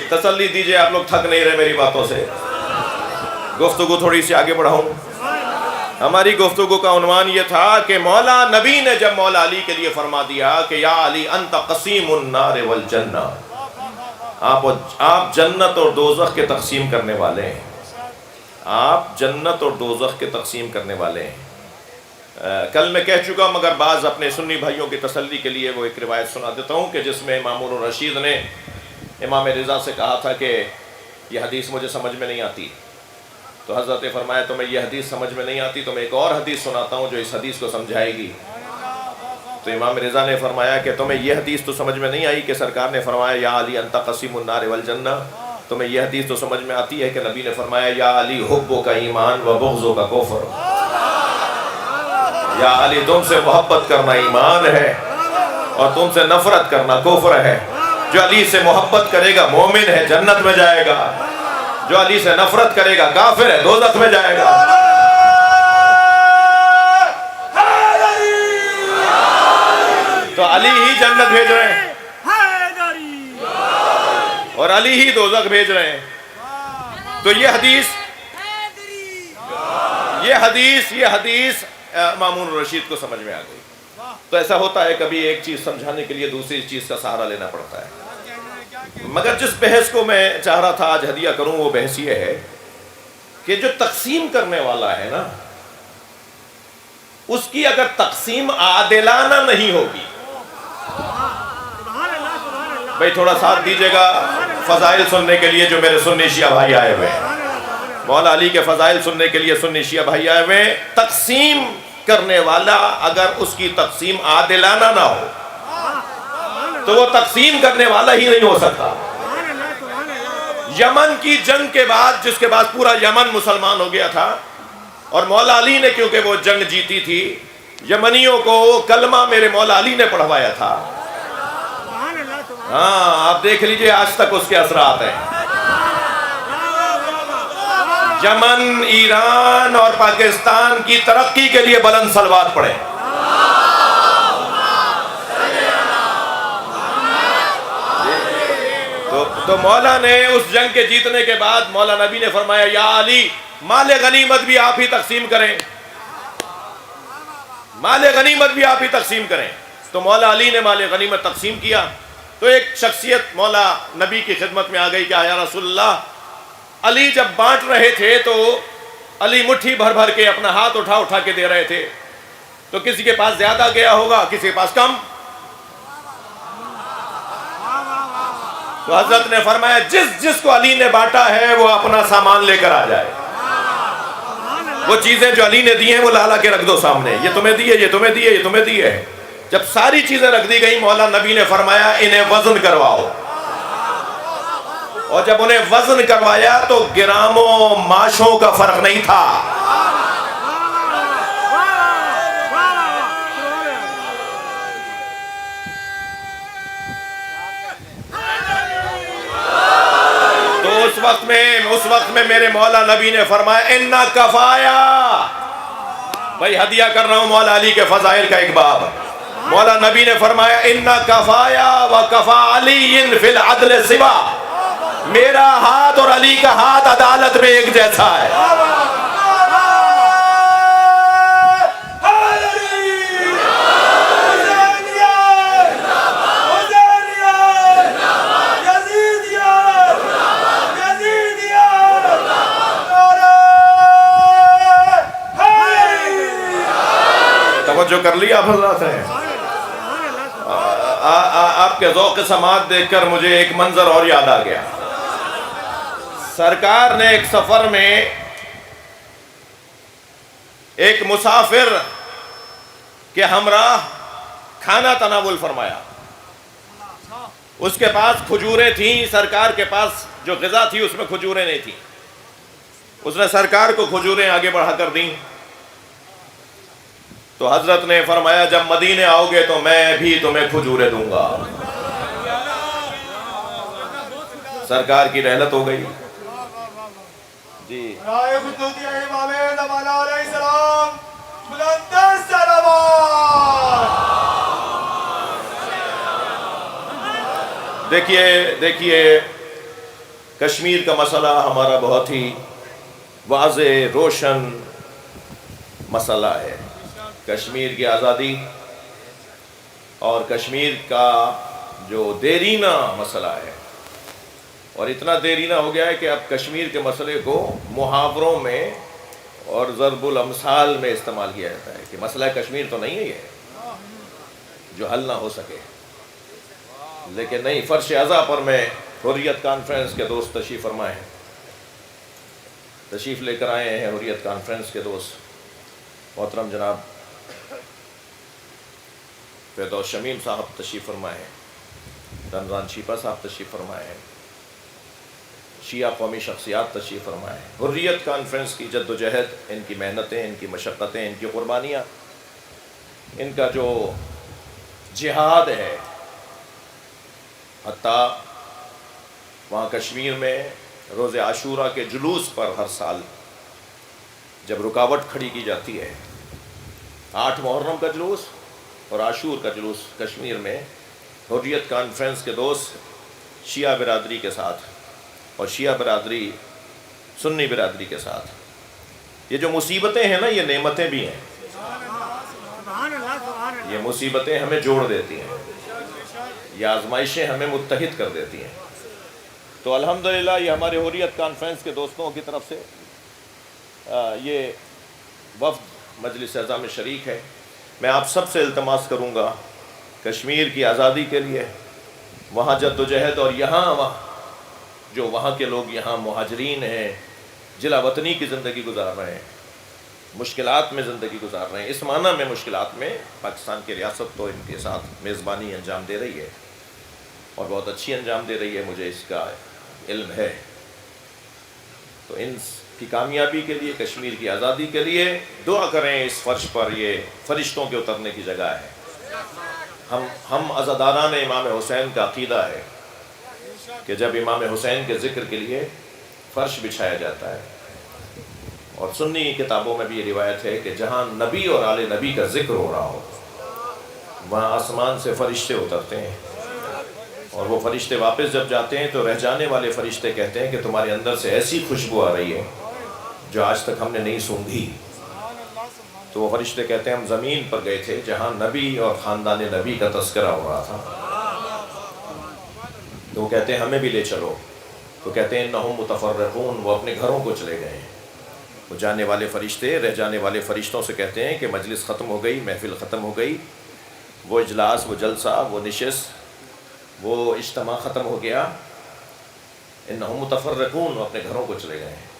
تسلی دیجئے، آپ لوگ تھک نہیں رہے میری باتوں سے. گفتگو تھوڑی سی آگے بڑھاؤں. ہماری گفتگو کا عنوان یہ تھا کہ مولا نبی نے جب مولا علی کے لیے فرما دیا کہ یا علی انت قسیم النار والجنہ، آپ جنت اور دوزخ کے تقسیم کرنے والے ہیں. آپ جنت اور دوزخ کے تقسیم کرنے والے ہیں. کل میں کہہ چکا ہوں، مگر بعض اپنے سنی بھائیوں کی تسلی کے لیے وہ ایک روایت سنا دیتا ہوں کہ جس میں مامون الرشید نے امام رضا سے کہا تھا کہ یہ حدیث مجھے سمجھ میں نہیں آتی، تو حضرت نے فرمایا تمہیں یہ حدیث سمجھ میں نہیں آتی، تو میں ایک اور حدیث سناتا ہوں جو اس حدیث کو سمجھائے گی۔ تو امام رضا نے فرمایا کہ تمہیں یہ حدیث تو سمجھ میں نہیں آئی کہ سرکار نے فرمایا یا علی انت قسیم النار والجنہ، تمہیں یہ حدیث تو سمجھ میں آتی ہے کہ نبی نے فرمایا یا علی حبو کا ایمان و بغضو کا کفر، یا علی تم سے محبت کرنا ایمان ہے اور تم سے نفرت کرنا کفر ہے۔ جو علی سے محبت کرے گا مومن ہے، جنت میں جائے گا، جو علی سے نفرت کرے گا کافر ہے، دوزخ میں جائے گا۔ تو علی ہی جنت بھیج رہے ہیں اور علی ہی دوزخ بھیج رہے ہیں۔ تو یہ حدیث مامون الرشید کو سمجھ میں آ گئی۔ تو ایسا ہوتا ہے کبھی ایک چیز سمجھانے کے لیے دوسری چیز کا سہارا لینا پڑتا ہے۔ مگر جس بحث کو میں چاہ رہا تھا آج ہدیہ کروں وہ بحث یہ ہے کہ جو تقسیم کرنے والا ہے نا، اس کی اگر تقسیم عادلانہ نہیں ہوگی، بھئی تھوڑا ساتھ دیجئے گا فضائل سننے کے لیے جو میرے سنی شیعہ بھائی آئے ہوئے ہیں، مولا علی کے فضائل سننے کے لیے سنی شیعہ بھائی آئے ہوئے ہیں۔ تقسیم کرنے والا اگر اس کی تقسیم عادلانہ نہ ہو تو وہ تقسیم کرنے والا ہی نہیں ہو سکتا۔ یمن کی جنگ کے بعد، جس کے بعد پورا یمن مسلمان ہو گیا تھا، اور مولا علی نے کیونکہ وہ جنگ جیتی تھی، یمنیوں کو کلمہ میرے مولا علی نے پڑھوایا تھا۔ ہاں آپ دیکھ لیجئے آج تک اس کے اثرات ہیں۔ یمن، ایران اور پاکستان کی ترقی کے لیے بلند صلوات پڑھیں۔ تو مولا نے اس جنگ کے جیتنے کے بعد مولا نبی نے فرمایا یا علی مال غنیمت بھی آپ ہی تقسیم کریں، مال غنیمت بھی آپ ہی تقسیم کریں۔ تو مولا علی نے مال غنیمت تقسیم کیا۔ تو ایک شخصیت مولا نبی کی خدمت میں آ گئی کہ یا رسول اللہ، علی جب بانٹ رہے تھے تو علی مٹھی بھر بھر کے اپنا ہاتھ اٹھا اٹھا کے دے رہے تھے، تو کسی کے پاس زیادہ گیا ہوگا، کسی کے پاس کم۔ تو حضرت نے فرمایا جس کو علی نے بانٹا ہے وہ اپنا سامان لے کر آ جائے، وہ چیزیں جو علی نے دی ہیں وہ لا کے رکھ دو سامنے، یہ تمہیں دیے، یہ تمہیں دیے، یہ تمہیں دیے۔ جب ساری چیزیں رکھ دی گئی، مولا نبی نے فرمایا انہیں وزن کرواؤ، اور جب انہیں وزن کروایا تو گراموں ماشوں کا فرق نہیں تھا۔ تو اس وقت میں میرے مولا نبی نے فرمایا اِنَّا کفایا، بھائی ہدیہ کر رہا ہوں مولا علی کے فضائل کا ایک باب۔ مولا نبی نے فرمایا اِنَّا کفایا وَكَفَى عَلِيٍّ فِي الْعَدْلِ سِوَا، میرا ہاتھ اور علی کا ہاتھ عدالت میں ایک جیسا ہے۔ توجہ کر لیا حضرات ہیں؟ آپ کے ذوق سماعت دیکھ کر مجھے ایک منظر اور یاد آ گیا۔ سرکار نے ایک سفر میں ایک مسافر کے ہمراہ کھانا تناول فرمایا۔ اس کے پاس کھجوریں تھیں، سرکار کے پاس جو غذا تھی اس میں کھجوریں نہیں تھیں۔ اس نے سرکار کو کھجوریں آگے بڑھا کر دیں۔ تو حضرت نے فرمایا جب مدینے آؤ گے تو میں بھی تمہیں کھجوریں دوں گا۔ سرکار کی رحلت ہو گئی۔ جی رائے خطوطی امام زمان علیہ السلام، بلندر سلامات۔ دیکھیے کشمیر کا مسئلہ ہمارا بہت ہی واضح روشن مسئلہ ہے۔ کشمیر کی آزادی اور کشمیر کا جو دیرینہ مسئلہ ہے، اور اتنا دیرینہ ہو گیا ہے کہ اب کشمیر کے مسئلے کو محاوروں میں اور ضرب الامثال میں استعمال کیا جاتا ہے کہ مسئلہ کشمیر تو نہیں ہے یہ جو حل نہ ہو سکے، لیکن نہیں، فرش اعضا پر میں حریت کانفرنس کے دوست تشریف فرمائے ہیں، تشریف لے کر آئے ہیں حریت کانفرنس کے دوست محترم جناب فردوس شمیم صاحب تشریف فرمائے ہیں، رمضان شیپا صاحب تشریف فرمائے ہیں، شیعہ قومی شخصیات تشریف فرمائے ہیں۔ حریت کانفرنس کی جد و جہد، ان کی محنتیں، ان کی مشقتیں، ان کی قربانیاں، ان کا جو جہاد ہے، حتیٰ وہاں کشمیر میں روز عاشورہ کے جلوس پر ہر سال جب رکاوٹ کھڑی کی جاتی ہے، 8 محرم کا جلوس اور عاشور کا جلوس کشمیر میں، حریت کانفرنس کے دوست شیعہ برادری کے ساتھ اور شیعہ برادری سنی برادری کے ساتھ، یہ جو مصیبتیں ہیں نا، یہ نعمتیں بھی ہیں، سبحان اللہ سبحان اللہ۔ یہ مصیبتیں ہمیں جوڑ دیتی ہیں، یہ آزمائشیں ہمیں متحد کر دیتی ہیں۔ تو الحمدللہ یہ ہمارے حریت کانفرنس کے دوستوں کی طرف سے یہ وفد مجلس اعظم میں شریک ہے۔ میں آپ سب سے التماس کروں گا کشمیر کی آزادی کے لیے وہاں جد و جہد، اور یہاں جو وہاں کے لوگ یہاں مہاجرین ہیں، جلا وطنی کی زندگی گزار رہے ہیں، مشکلات میں زندگی گزار رہے ہیں، اس معنی میں مشکلات میں پاکستان کی ریاست تو ان کے ساتھ میزبانی انجام دے رہی ہے اور بہت اچھی انجام دے رہی ہے، مجھے اس کا علم ہے۔ تو ان کی کامیابی کے لیے، کشمیر کی آزادی کے لیے دعا کریں۔ اس فرش پر یہ فرشتوں کے اترنے کی جگہ ہے۔ ہم عزاداران امام حسین کا عقیدہ ہے کہ جب امام حسین کے ذکر کے لیے فرش بچھایا جاتا ہے، اور سنی کتابوں میں بھی یہ روایت ہے کہ جہاں نبی اور آل نبی کا ذکر ہو رہا ہو وہاں آسمان سے فرشتے اترتے ہیں، اور وہ فرشتے واپس جب جاتے ہیں تو رہ جانے والے فرشتے کہتے ہیں کہ تمہارے اندر سے ایسی خوشبو آ رہی ہے جو آج تک ہم نے نہیں سونگھی۔ تو وہ فرشتے کہتے ہیں ہم زمین پر گئے تھے جہاں نبی اور خاندان نبی کا تذکرہ ہو رہا تھا، تو وہ کہتے ہیں ہمیں بھی لے چلو، تو کہتے ہیں انہم متفرقون، وہ اپنے گھروں کو چلے گئے ہیں۔ وہ جانے والے فرشتے رہ جانے والے فرشتوں سے کہتے ہیں کہ مجلس ختم ہو گئی، محفل ختم ہو گئی، وہ اجلاس، وہ جلسہ، وہ نشست، وہ اجتماع ختم ہو گیا، انہم متفرقون، وہ اپنے گھروں کو چلے گئے ہیں۔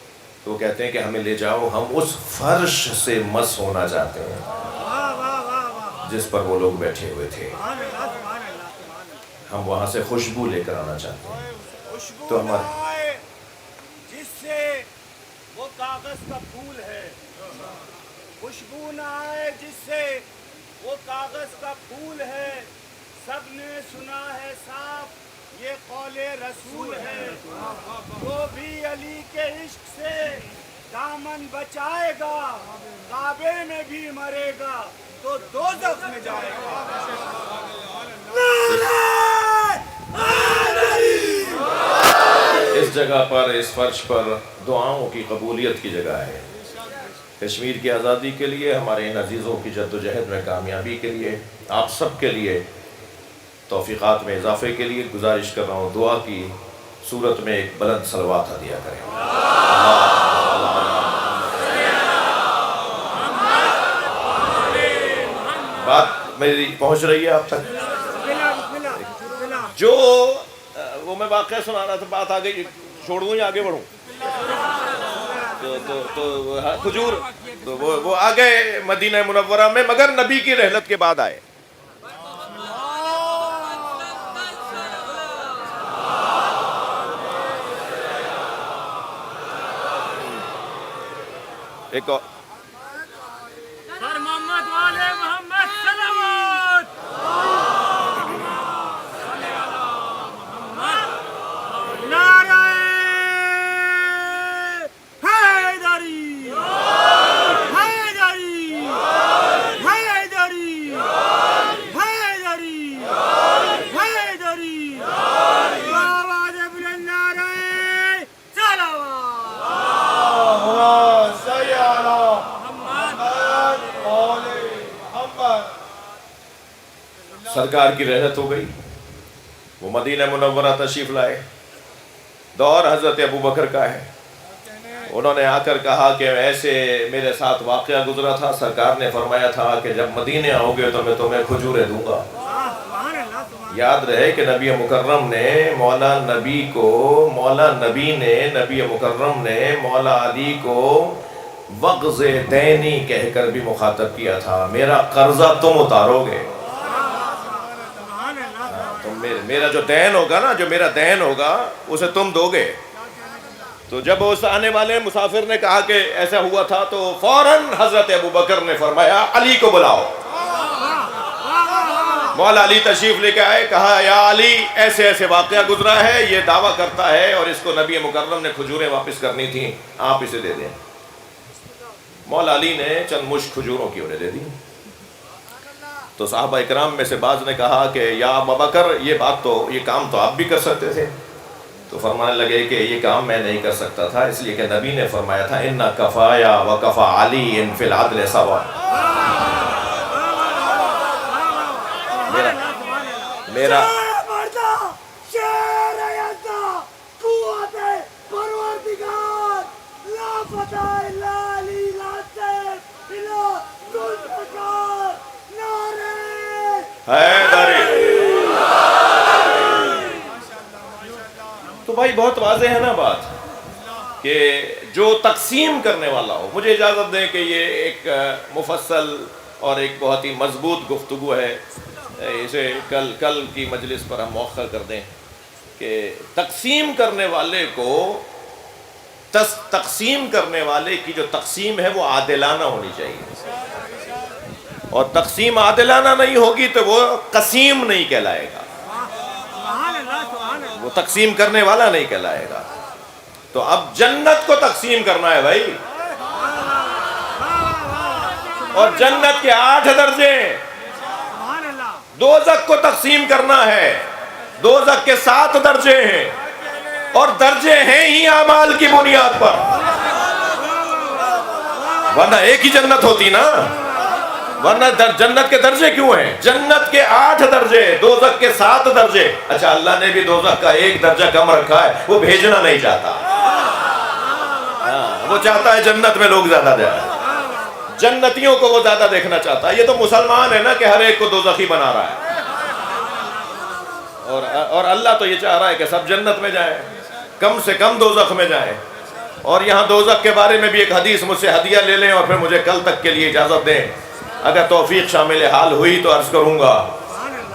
تو وہ کہتے ہیں کہ ہمیں لے جاؤ، ہم اس فرش سے مس ہونا چاہتے ہیں واہ واہ واہ واہ، جس پر وہ لوگ بیٹھے ہوئے تھے، سبحان اللہ سبحان اللہ سبحان اللہ۔ ہم وہاں سے خوشبو لے کر آنا چاہتے ہیں۔ خوشبو تو نہ ہمارے آئے جس سے وہ کاغذ کا پھول ہے، خوشبو نہ آئے جس سے وہ کاغذ کا پھول ہے، سب نے سنا ہے صاف یہ قول رسول ہے، جو بھی علی کے عشق سے دامن بچائے گا، کعبے میں بھی مرے گا تو دوزخ میں جائے گا۔ اس جگہ پر، اس فرش پر دعاؤں کی قبولیت کی جگہ ہے۔ کشمیر کی آزادی کے لیے، ہمارے ان عزیزوں کی جد و جہد میں کامیابی کے لیے، آپ سب کے لیے توفیقات میں اضافے کے لیے گزارش کر رہا ہوں، دعا کی صورت میں ایک بلند صلوات ہدیہ کریں۔ بات میری پہنچ رہی ہے آپ تک؟ جو وہ میں واقعہ سنا رہا تھا، بات آگے چھوڑ دوں یا آگے بڑھوں؟ تو کھجور تو وہ آگے مدینہ منورہ میں، مگر نبی کی رحلت کے بعد آئے۔ ایک اور سر محمد والے محمد صلوات، نعرہ حیدری، حیدری، حیدری، حیدری، حیدری، آواز بلند نعرہ صلوات۔ سرکار کی رحلت ہو گئی، وہ مدینہ منورہ تشریف لائے، دور حضرت ابو بکر کا ہے، انہوں نے آ کر کہا کہ ایسے میرے ساتھ واقعہ گزرا تھا، سرکار نے فرمایا تھا کہ جب مدینے آؤ گے تو میں تمہیں کھجوریں دوں گا۔ یاد رہے کہ نبی مکرم نے نبی مکرم نے مولا علی کو وقض دینی کہہ کر بھی مخاطب کیا تھا، میرا قرضہ تم اتارو گے، میرا جو دین ہوگا نا، جو میرا دین ہوگا اسے تم دو گے۔ تو جب اس آنے والے مسافر نے کہا کہ ایسا ہوا تھا تو فوراً حضرت ابوبکر نے فرمایا علی کو بلاؤ۔ مولا علی تشریف لے کے آئے، کہا یا علی ایسے ایسے واقعہ گزرا ہے، یہ دعویٰ کرتا ہے اور اس کو نبی مکرم نے کھجوریں واپس کرنی تھیں، آپ اسے دے دیں۔ مولا علی نے چند مشت کھجوروں کی انہیں دے دی۔ تو صحابہ اکرام میں سے بعض نے کہا کہ یا ابوبکر یہ کام تو آپ بھی کر سکتے تھے۔ تو فرمانے لگے کہ یہ کام میں نہیں کر سکتا تھا، اس لیے کہ نبی نے فرمایا تھا اِنَّ کَفَايَا وَكَفَى عَلِيٍّ فِي الْعَدْلِ سَوَاءً۔ میرا تو بھائی بہت واضح ہے نا بات کہ جو تقسیم کرنے والا ہو، مجھے اجازت دیں کہ یہ ایک مفصل اور ایک بہت ہی مضبوط گفتگو ہے، اسے کل کی مجلس پر ہم مؤخر کر دیں کہ تقسیم کرنے والے کی جو تقسیم ہے وہ عادلانہ ہونی چاہیے، اور تقسیم عادلانہ نہیں ہوگی تو وہ قسیم نہیں کہلائے گا، وہ تقسیم کرنے والا نہیں کہلائے گا۔ تو اب جنت کو تقسیم کرنا ہے بھائی، اور جنت کے 8 درجے ہیں، دوزخ کو تقسیم کرنا ہے، دوزخ کے 7 درجے ہیں، اور درجے ہیں ہی اعمال کی بنیاد پر، ورنہ ایک ہی جنت ہوتی نا، ورنہ جنت کے درجے کیوں ہیں؟ جنت کے 8 درجے، دوزخ کے 7 درجے۔ اچھا اللہ نے بھی دوزخ کا 1 درجہ کم رکھا ہے، وہ بھیجنا نہیں چاہتا، وہ چاہتا ہے جنت میں لوگ زیادہ جائیں، جنتیوں کو وہ زیادہ دیکھنا چاہتا ہے۔ یہ تو مسلمان ہے نا کہ ہر ایک کو دوزخی بنا رہا ہے، اور اللہ تو یہ چاہ رہا ہے کہ سب جنت میں جائیں، کم سے کم دوزخ میں جائیں۔ اور یہاں دوزخ کے بارے میں بھی ایک حدیث مجھ سے ہدیہ لے لیں اور پھر مجھے کل تک کے لیے اجازت دیں، اگر توفیق شامل حال ہوئی تو عرض کروں گا۔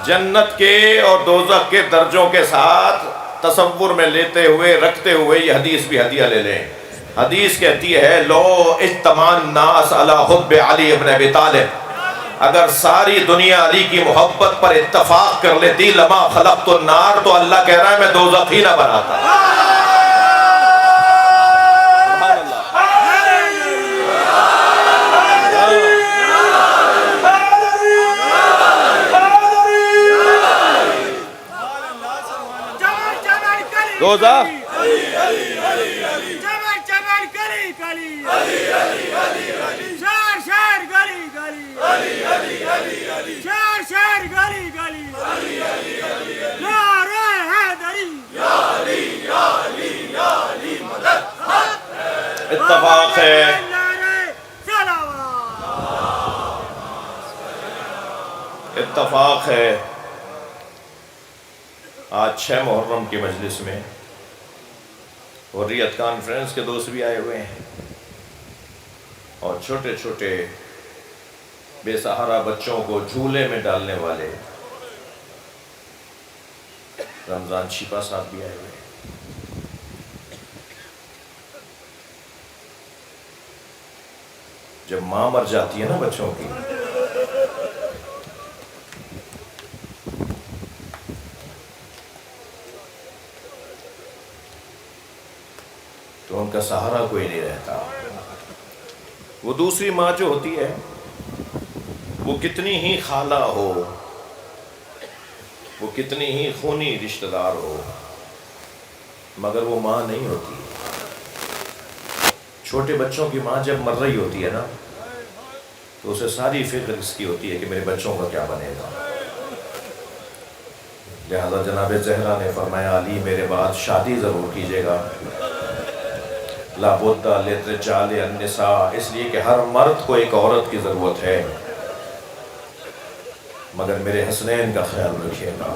جنت کے اور دوزخ کے درجوں کے ساتھ تصور میں لیتے ہوئے رکھتے ہوئے یہ حدیث بھی ہدیہ لے لیں۔ حدیث کہتی ہے لو اجتمع الناس علی حب علی ابن ابی طالب، اگر ساری دنیا علی کی محبت پر اتفاق کر لیتی لما خلقت النار، تو اللہ کہہ رہا ہے میں دوزخ ہی نہ بناتا۔ دوزخ اتفاق ہے، اتفاق ہے۔ آج 6 محرم کی مجلس میں حریت کانفرنس کے دوست بھی آئے ہوئے ہیں، اور چھوٹے چھوٹے بے سہارا بچوں کو جھولے میں ڈالنے والے رمضان چھیپا صاحب بھی آئے ہوئے ہیں۔ جب ماں مر جاتی ہے نا بچوں کی، تو ان کا سہارا کوئی نہیں رہتا۔ وہ دوسری ماں جو ہوتی ہے وہ کتنی ہی خالہ ہو، وہ کتنی ہی خونی رشتہ دار ہو، مگر وہ ماں نہیں ہوتی۔ چھوٹے بچوں کی ماں جب مر رہی ہوتی ہے نا تو اسے ساری فکر اس کی ہوتی ہے کہ میرے بچوں کا کیا بنے گا۔ لہذا جناب زہرا نے فرمایا علی میرے بعد شادی ضرور کیجیے گا، لا بد للرجال النساء، اس لیے کہ ہر مرد کو ایک عورت کی ضرورت ہے، مگر میرے حسنین کا خیال رکھیے گا۔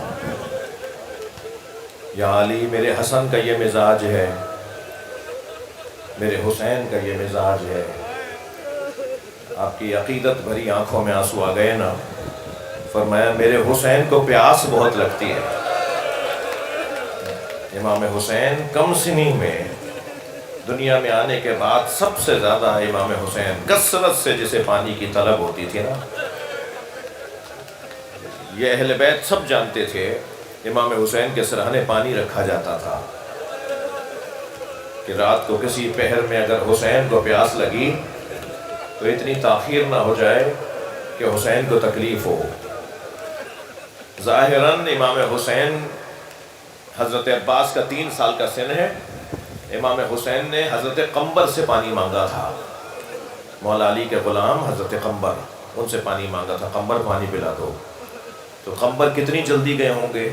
یا علی میرے حسن کا یہ مزاج ہے، میرے حسین کا یہ مزاج ہے۔ آپ کی عقیدت بھری آنکھوں میں آنسو آ گئے نا، فرمایا میرے حسین کو پیاس بہت لگتی ہے۔ امام حسین کم سنی میں دنیا میں آنے کے بعد سب سے زیادہ امام حسین کثرت سے جسے پانی کی طلب ہوتی تھی نا، یہ اہل بیت سب جانتے تھے، امام حسین کے سرہانے پانی رکھا جاتا تھا کہ رات کو کسی پہر میں اگر حسین کو پیاس لگی تو اتنی تاخیر نہ ہو جائے کہ حسین کو تکلیف ہو۔ ظاہراً امام حسین حضرت عباس کا 3 سال کا سن ہے، امام حسین نے حضرت قمبر سے پانی مانگا تھا، مولا علی کے غلام حضرت قمبر، ان سے پانی مانگا تھا، قمبر پانی پلا دو۔ تو قمبر کتنی جلدی گئے ہوں گے؟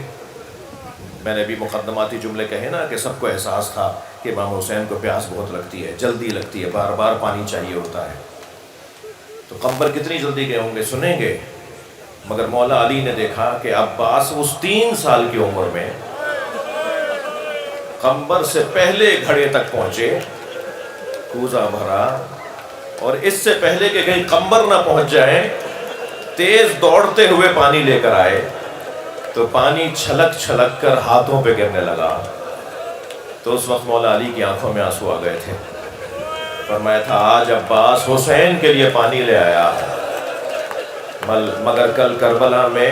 میں نے بھی مقدماتی جملے کہے نا کہ سب کو احساس تھا کہ امام حسین کو پیاس بہت لگتی ہے، جلدی لگتی ہے، بار بار پانی چاہیے ہوتا ہے۔ تو قمبر کتنی جلدی گئے ہوں گے سنیں گے، مگر مولا علی نے دیکھا کہ عباس اس 3 سال کی عمر میں قمبر سے پہلے گھڑے تک پہنچے، کوزہ بھرا، اور اس سے پہلے کہ کہیں قمبر نہ پہنچ جائیں تیز دوڑتے ہوئے پانی لے کر آئے، تو پانی چھلک چھلک کر ہاتھوں پہ گرنے لگا۔ تو اس وقت مولا علی کی آنکھوں میں آنسو آ گئے تھے، فرمایا تھا آج عباس حسین کے لیے پانی لے آیا، مگر کل کربلا میں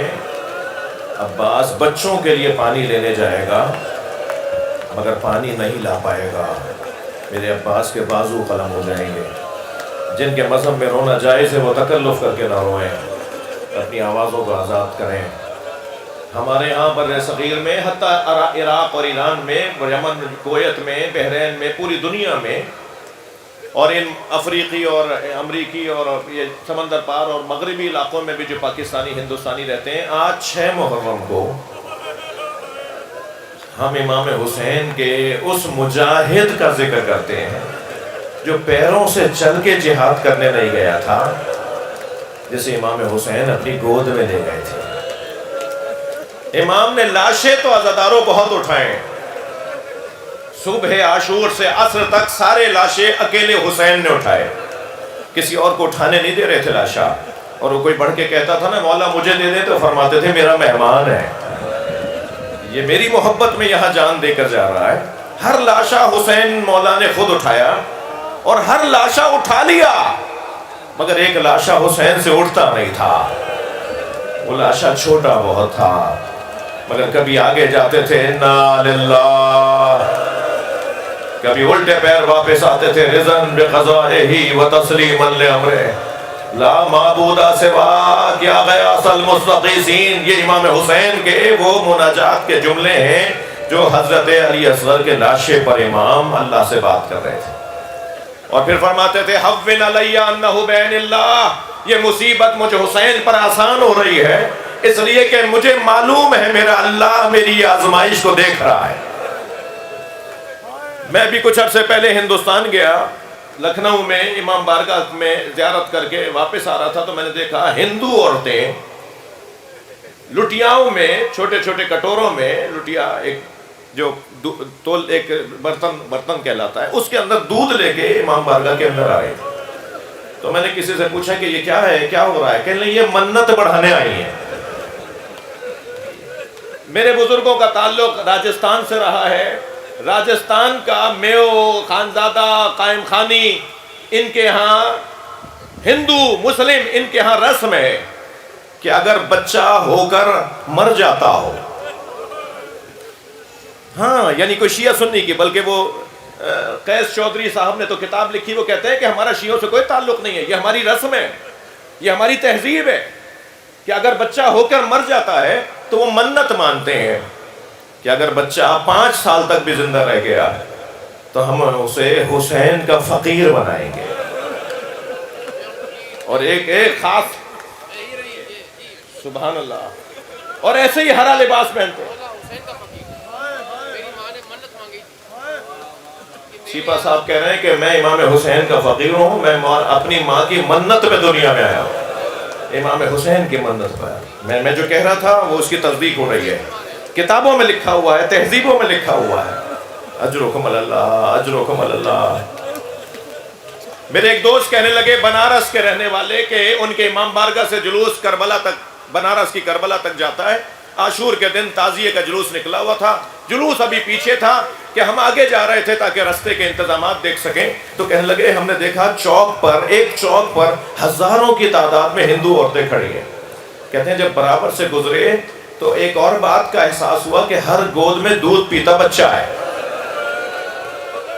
عباس بچوں کے لیے پانی لینے جائے گا، مگر پانی نہیں لا پائے گا، میرے عباس کے بازو قلم ہو جائیں گے۔ جن کے مذہب میں رونا جائز ہے وہ تکلف کر کے نہ روئیں، اپنی آوازوں کو آزاد کریں۔ ہمارے ہاں بر صغیر میں، حتیٰ عراق اور ایران میں، یمن، کویت میں، بحرین میں، پوری دنیا میں، اور ان افریقی اور امریکی اور یہ سمندر پار اور مغربی علاقوں میں بھی جو پاکستانی ہندوستانی رہتے ہیں، آج 6 محرم کو ہم امام حسین کے اس مجاہد کا ذکر کرتے ہیں جو پیروں سے چل کے جہاد کرنے نہیں گیا تھا، جسے امام حسین اپنی گود میں لے گئے تھے۔ امام نے لاشیں تو عزاداروں بہت اٹھائیں، صبح عاشور سے عصر تک سارے لاشیں اکیلے حسین نے اٹھائے، کسی اور کو اٹھانے نہیں دے رہے تھے لاشا۔ اور وہ کوئی بڑھ کے کہتا تھا نا مولا مجھے دے دے، تو فرماتے تھے میرا مہمان ہے، یہ میری محبت میں یہاں جان دے کر جا رہا ہے۔ ہر لاشا حسین مولا نے خود اٹھایا، اور ہر لاشا اٹھا لیا، مگر ایک لاشا حسین سے اٹھتا نہیں تھا، وہ لاشا چھوٹا بہت تھا، مگر کبھی آگے جاتے تھے انا للہ، کبھی الٹے پیر واپس آتے تھے رضن بقضائہ و تسلیما لامرہ لا معبود سوا کیا غیاث المستغیثین۔ یہ امام حسین کے وہ مناجات کے جملے ہیں جو حضرت علی اصغر کے لاشے پر امام اللہ سے بات کر رہے تھے، اور پھر فرماتے تھے حوّن علی انہ بین اللہ، یہ مصیبت مجھے حسین پر آسان ہو رہی ہے اس لیے کہ مجھے معلوم ہے میرا اللہ میری آزمائش کو دیکھ رہا ہے۔ میں بھی کچھ عرصے پہلے ہندوستان گیا، لکھنؤ میں امام بارگاہ میں زیارت کر کے واپس آ رہا تھا، تو میں نے دیکھا ہندو عورتیں لٹیاؤں میں، چھوٹے چھوٹے کٹوروں میں، لٹیا ایک جو ایک برتن کہلاتا ہے، اس کے اندر دودھ لے کے امام بارگاہ کے اندر آ رہے تھے۔ تو میں نے کسی سے پوچھا کہ یہ کیا ہے، کیا ہو رہا ہے؟ کہنے لگے یہ منت بڑھانے آئی ہیں۔ میرے بزرگوں کا تعلق راجستھان سے رہا ہے، راجستھان کا میو، خانزادہ، قائم خانی، ان کے ہاں ہندو مسلم ان کے ہاں رسم ہے کہ اگر بچہ ہو کر مر جاتا ہو، ہاں یعنی کوئی شیعہ سنی کی، بلکہ وہ قیس چودھری صاحب نے تو کتاب لکھی، وہ کہتے ہیں کہ ہمارا شیعوں سے کوئی تعلق نہیں ہے، یہ ہماری رسم ہے، یہ ہماری تہذیب ہے کہ اگر بچہ ہو کر مر جاتا ہے تو وہ منت مانتے ہیں کہ اگر بچہ 5 سال تک بھی زندہ رہ گیا تو ہم اسے حسین کا فقیر بنائیں گے، اور ایک خاص، سبحان اللہ، اور ایسے ہی ہرا لباس پہنتے ہیں۔ سیپا صاحب کہہ رہے ہیں کہ میں امام حسین کا فقیر ہوں، میں اپنی ماں کی منت پہ دنیا میں آیا ہوں، امام حسین کی منت پہ آیا۔ میں جو کہہ رہا تھا وہ اس کی تصدیق ہو رہی ہے، کتابوں میں لکھا ہوا ہے، تہذیبوں میں لکھا ہوا ہے۔ اجرکم اللہ، اجرکم اللہ۔ میرے ایک دوست کہنے لگے بنارس کے رہنے والے کہ ان کے امام بارگاہ سے جلوس کربلا تک، بنارس کی کربلا تک جاتا ہے۔ عاشور کے دن تعزیے کا جلوس نکلا ہوا تھا، جلوس ابھی پیچھے تھا کہ ہم آگے جا رہے تھے تاکہ رستے کے انتظامات دیکھ سکیں، تو کہنے لگے ہم نے دیکھا چوک پر، ایک چوک پر ہزاروں کی تعداد میں ہندو عورتیں کھڑی ہیں۔ کہتے ہیں جب برابر سے گزرے تو ایک اور بات کا احساس ہوا کہ ہر گود میں دودھ پیتا بچہ ہے۔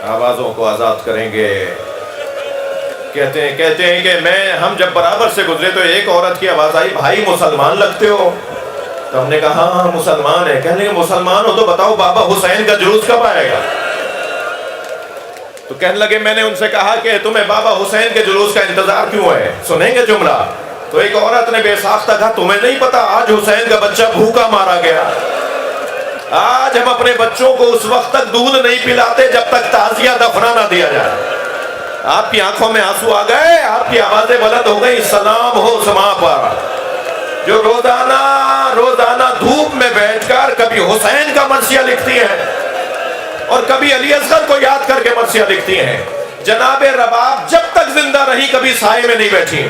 آوازوں کو آزاد کریں گے۔ کہتے ہیں کہ ہم جب برابر سے گزرے تو ایک عورت کی آواز آئی، بھائی مسلمان لگتے ہو؟ تو ہم نے کہا ہاں مسلمان ہے۔ کہنے لگے مسلمان ہو تو بتاؤ بابا حسین کا جلوس کب آئے گا؟ تو کہنے لگے میں نے ان سے کہا کہ تمہیں بابا حسین کے جلوس کا انتظار کیوں ہے؟ سنیں گے جملہ؟ تو ایک عورت نے بے ساختہ کہا تمہیں نہیں پتا آج حسین کا بچہ بھوکا مارا گیا۔ آج ہم اپنے بچوں کو اس وقت تک دودھ نہیں پلاتے جب تک تعزیہ دفنا نہ دیا جائے۔ آپ کی آنکھوں میں آنسو آ گئے، آپ کی آوازیں بلند ہو گئی، سلام ہو سما پر، جو روزانہ دھوپ میں بیٹھ کر کبھی حسین کا مرثیہ لکھتی ہیں اور کبھی علی اصغر کو یاد کر کے مرثیہ لکھتی ہیں۔ جناب رباب جب تک زندہ رہی کبھی سائے میں نہیں بیٹھی،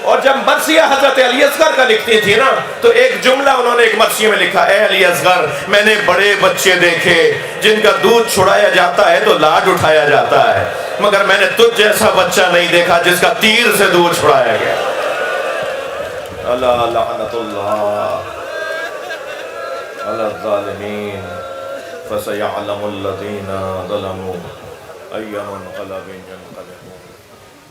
اور جب مرثیہ حضرت علی اصغر کا لکھتی تھی نا تو ایک جملہ انہوں نے ایک مرثیے میں لکھا، اے علی اصغر میں نے بڑے بچے دیکھے جن کا دودھ چھڑایا جاتا ہے تو لاڈ اٹھایا جاتا ہے، مگر میں نے تجھ جیسا بچہ نہیں دیکھا جس کا تیر سے دودھ چھڑایا گیا۔ اللہ لعنت اللہ علی الظالمین فسیعلم الذین ظلموا ای منقلب ینقلبون۔